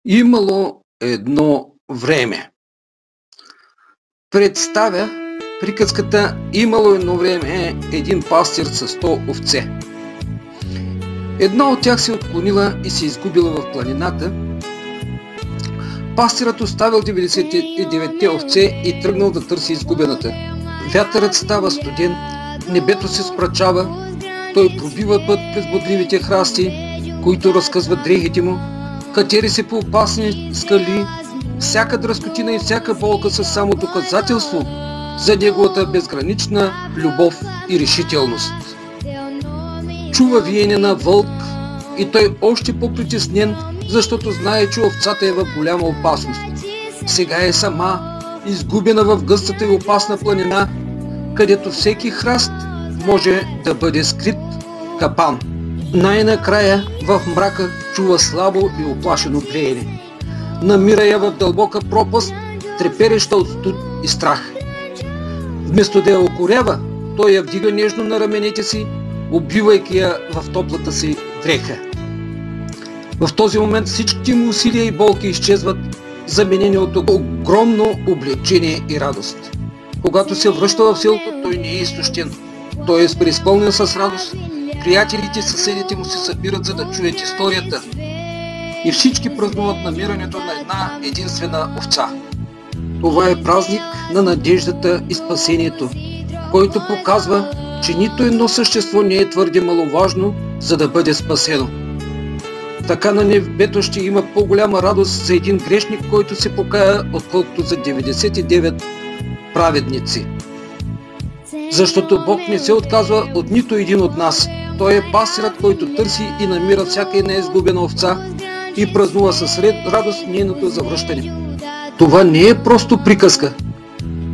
Имало едно време. Представя приказката "Имало едно време" един пастир с 100 овце. Една от тях се отклонила и се изгубила в планината. Пастирът оставил 99-те овце и тръгнал да търси изгубената. Вятърът става студен, небето се спрачава, той пробива път през бодливите храсти, които разкъсват дрехите му, катери се по опасни скали. Всяка дръскотина и всяка болка са само доказателство за неговата безгранична любов и решителност. Чува виене на вълк и той още по-притеснен, защото знае, че овцата е в голяма опасност. Сега е сама, изгубена в гъстата и опасна планина, където всеки храст може да бъде скрит капан. Най-накрая в мрака чува слабо и оплашено блеене. Намира я в дълбока пропаст, трепереща от студ и страх. Вместо да я укорява, той я вдига нежно на раменете си, обвивайки я в топлата си дреха. В този момент всичките му усилия и болки изчезват, заменени от огромно облегчение и радост. Когато се връща в селото, той не е изтощен. Той е преизпълнен с радост. Приятелите и съседите му се събират, за да чуят историята. И всички празнуват намирането на една единствена овца. Това е празник на надеждата и спасението, който показва, че нито едно същество не е твърде маловажно, за да бъде спасено. Така на небето ще има по-голяма радост за един грешник, който се покая, отколкото за 99 праведници. Защото Бог не се отказва от нито един от нас. Той е пастирът, който търси и намира всяка една изгубена овца и празнува с радост нейното завръщане. Това не е просто приказка.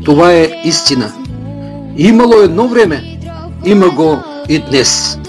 Това е истина. Имало едно време, има го и днес.